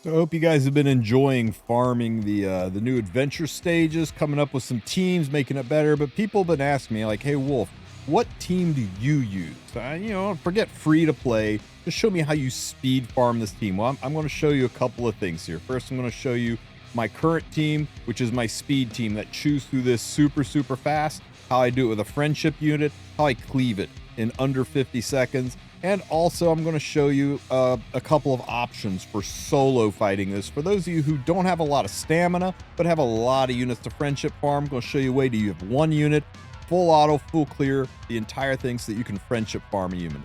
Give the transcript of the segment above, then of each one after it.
So I hope you guys have been enjoying farming the new adventure stages, coming up with some teams, making it better. But people have been asking me like, "Hey Wolf, what team do you use?" Forget free to play. Just show me how you speed farm this team. Well, I'm going to show you a couple of things here. First, I'm going to show you my current team, which is my speed team that chews through this super fast. How I do it with a friendship unit, how I cleave it in under 50 seconds. And also, I'm going to show you a couple of options for solo fighting this. For those of you who don't have a lot of stamina, but have a lot of units to friendship farm, I'm going to show you a way to you have one unit, full auto, full clear, the entire thing so that you can friendship farm a unit.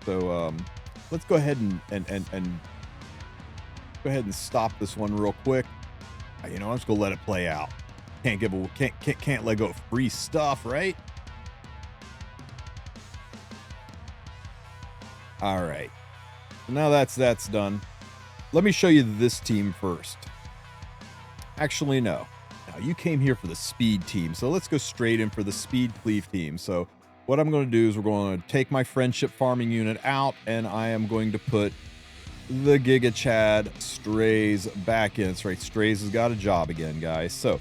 So let's go ahead and go ahead and stop this one real quick. I'm just going to let it play out. Can't let go of free stuff, right? All right. So now that's done. Let me show you this team first. Actually, no. Now, you came here for the speed team, so let's go straight in for the speed cleave team. So what I'm going to do is we're going to take my friendship farming unit out, and I am going to put the Giga Chad Strays back in. That's right, Strays has got a job again, guys. So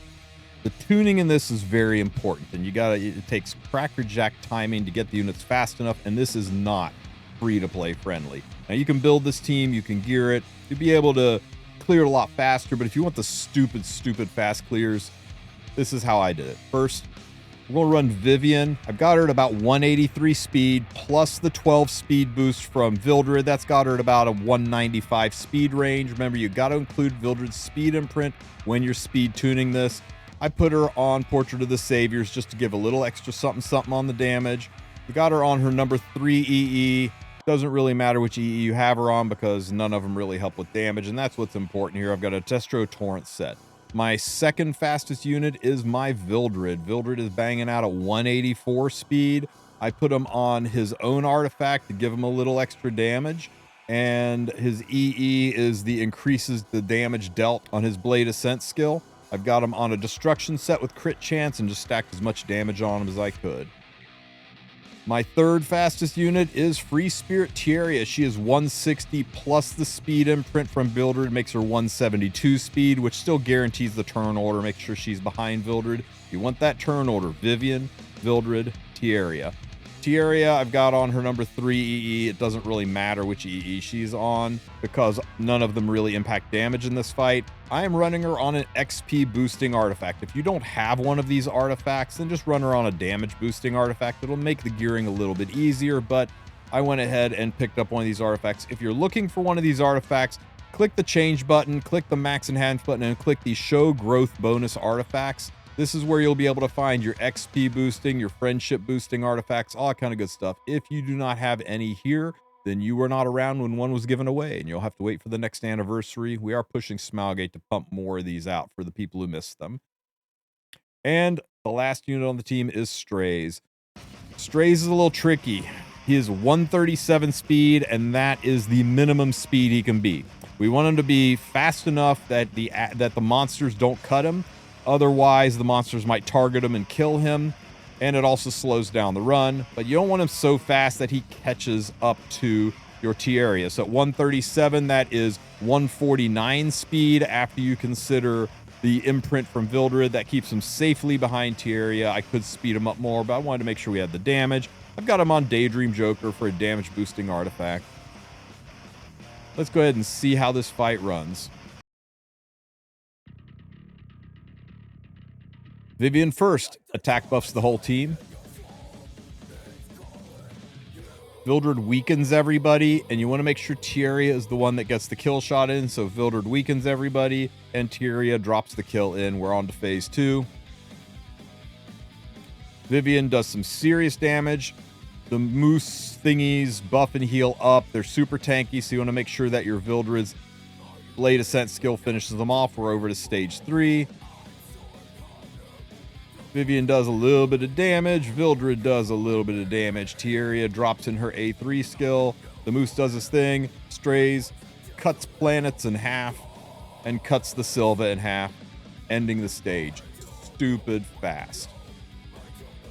the tuning in this is very important, and it takes crackerjack timing to get the units fast enough, and this is not free to play friendly. Now you can build this team, you can gear it, you'll be able to clear a lot faster, but if you want the stupid fast clears, this is how I did it. First, we're going to run Vivian. I've got her at about 183 speed, plus the 12 speed boost from Vildred. That's got her at about a 195 speed range. Remember, you got to include Vildred's speed imprint when you're speed tuning this. I put her on Portrait of the Saviors just to give a little extra something on the damage. We got her on her number 3 EE. Doesn't really matter which EE you have her on because none of them really help with damage, and that's what's important here. I've got a Destro Torrent set. My second fastest unit is my Vildred. Vildred is banging out at 184 speed. I put him on his own artifact to give him a little extra damage, and his EE is increases the damage dealt on his Blade Ascent skill. I've got him on a destruction set with crit chance and just stacked as much damage on him as I could. My third fastest unit is Free Spirit Tieria. She is 160 plus the speed imprint from Vildred, makes her 172 speed, which still guarantees the turn order. Make sure she's behind Vildred. You want that turn order: Vivian, Vildred, Tieria. Tieria, I've got on her number 3 EE. It doesn't really matter which EE she's on because none of them really impact damage in this fight. I am running her on an XP boosting artifact. If you don't have one of these artifacts, then just run her on a damage boosting artifact. It'll make the gearing a little bit easier, but I went ahead and picked up one of these artifacts. If you're looking for one of these artifacts, click the change button, click the max enhance button, and click the show growth bonus artifacts. This is where you'll be able to find your XP boosting, your friendship boosting artifacts, all that kind of good stuff. If you do not have any here, then you were not around when one was given away, and you'll have to wait for the next anniversary. We are pushing Smilegate to pump more of these out for the people who missed them. And the last unit on the team is Strays. Strays is a little tricky. He is 137 speed, and that is the minimum speed he can be. We want him to be fast enough that the monsters don't cut him. Otherwise, the monsters might target him and kill him, and it also slows down the run. But you don't want him so fast that he catches up to your Tieria. So at 137, that is 149 speed after you consider the imprint from Vildred. That keeps him safely behind Tieria. I could speed him up more, but I wanted to make sure we had the damage. I've got him on Daydream Joker for a damage boosting artifact. Let's go ahead and see how this fight runs. Vivian first. Attack buffs the whole team. Vildred weakens everybody, and you want to make sure Tieria is the one that gets the kill shot in, so Vildred weakens everybody, and Tieria drops the kill in. We're on to phase 2. Vivian does some serious damage. The moose thingies buff and heal up. They're super tanky, so you want to make sure that your Vildred's Blade Ascent skill finishes them off. We're over to stage 3. Vivian does a little bit of damage. Vildred does a little bit of damage. Tieria drops in her A3 skill. The moose does his thing. Strays, cuts planets in half, and cuts the Silva in half, ending the stage. Stupid fast.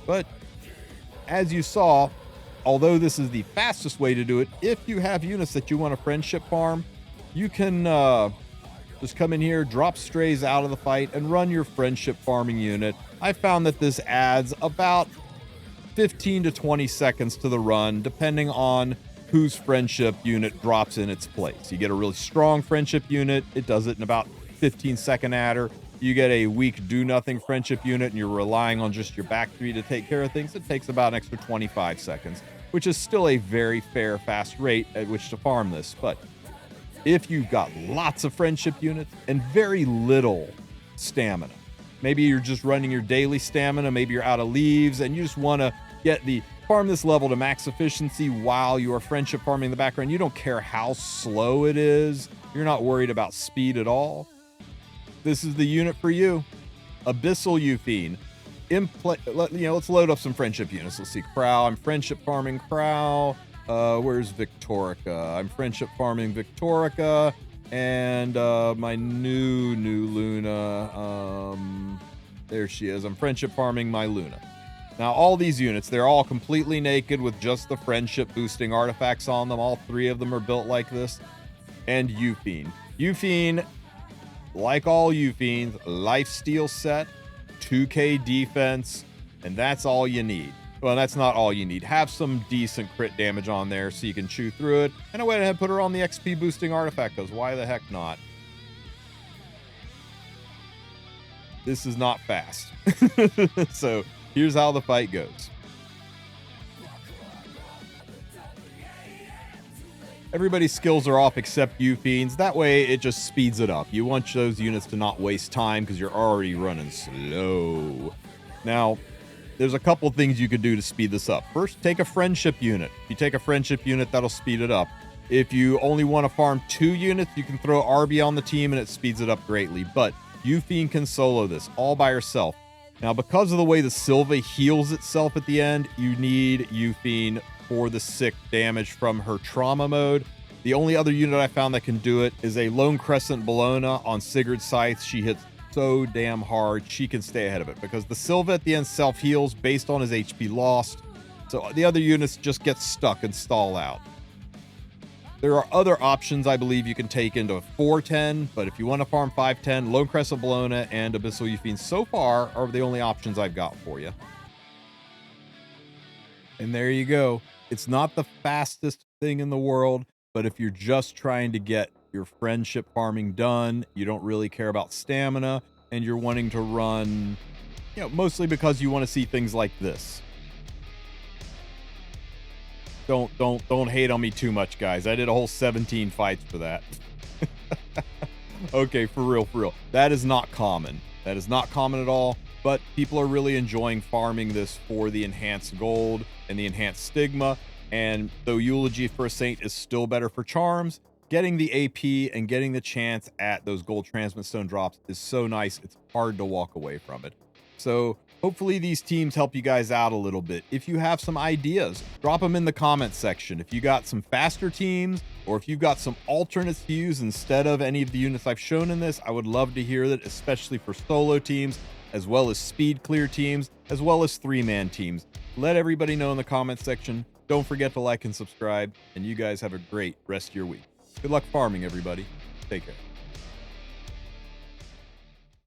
But as you saw, although this is the fastest way to do it, if you have units that you want to friendship farm, you can Just come in here, drop strays out of the fight, and run your friendship farming unit. I found that this adds about 15 to 20 seconds to the run, depending on whose friendship unit drops in its place. You get a really strong friendship unit, it does it in about 15-second adder. You get a weak do-nothing friendship unit and you're relying on just your back three to take care of things, it takes about an extra 25 seconds, which is still a very fair, fast rate at which to farm this. But if you've got lots of friendship units and very little stamina, maybe you're just running your daily stamina, maybe you're out of leaves and you just want to farm this level to max efficiency while you are friendship farming in the background. You don't care how slow it is. You're not worried about speed at all. This is the unit for you. Abyssal Euphine. Let's load up some friendship units. Let's see. Crow. I'm friendship farming Crow. Where's Victorica? I'm friendship farming Victorica. And my new Luna. There she is. I'm friendship farming my Luna. Now, all these units, they're all completely naked with just the friendship boosting artifacts on them. All three of them are built like this. And Euphine. Euphine, like all Euphines, lifesteal set, 2k defense, and that's all you need. Well, that's not all you need. Have some decent crit damage on there so you can chew through it. And I went ahead and put her on the XP boosting artifact, because why the heck not? This is not fast. So here's how the fight goes. Everybody's skills are off except Euphene's. That way it just speeds it up. You want those units to not waste time because you're already running slow. Now, there's a couple things you could do to speed this up. First, take a friendship unit. If you take a friendship unit, that'll speed it up. If you only want to farm 2 units, you can throw RB on the team and it speeds it up greatly. But Euphine can solo this all by herself. Now, because of the way the Sylva heals itself at the end, you need Euphine for the sick damage from her trauma mode. The only other unit I found that can do it is a Lone Crescent Bellona on Sigurd's Scythe. She hits so damn hard, she can stay ahead of it because the Sylva at the end self-heals based on his HP lost. So the other units just get stuck and stall out. There are other options I believe you can take into 410, but if you want to farm 510, Lone Crescent Bellona and Abyssal Euphine so far are the only options I've got for you. And there you go. It's not the fastest thing in the world, but if you're just trying to get your friendship farming done, you don't really care about stamina, and you're wanting to run, mostly because you want to see things like this. Don't hate on me too much, guys. I did a whole 17 fights for that. Okay, for real. That is not common. That is not common at all, but people are really enjoying farming this for the enhanced gold and the enhanced stigma. And though Eulogy for a Saint is still better for charms, getting the AP and getting the chance at those gold transmit stone drops is so nice, it's hard to walk away from it. So hopefully these teams help you guys out a little bit. If you have some ideas, drop them in the comments section. If you got some faster teams, or if you've got some alternates to use instead of any of the units I've shown in this, I would love to hear that, especially for solo teams, as well as speed clear teams, as well as 3-man teams. Let everybody know in the comments section. Don't forget to like and subscribe, and you guys have a great rest of your week. Good luck farming, everybody. Take care.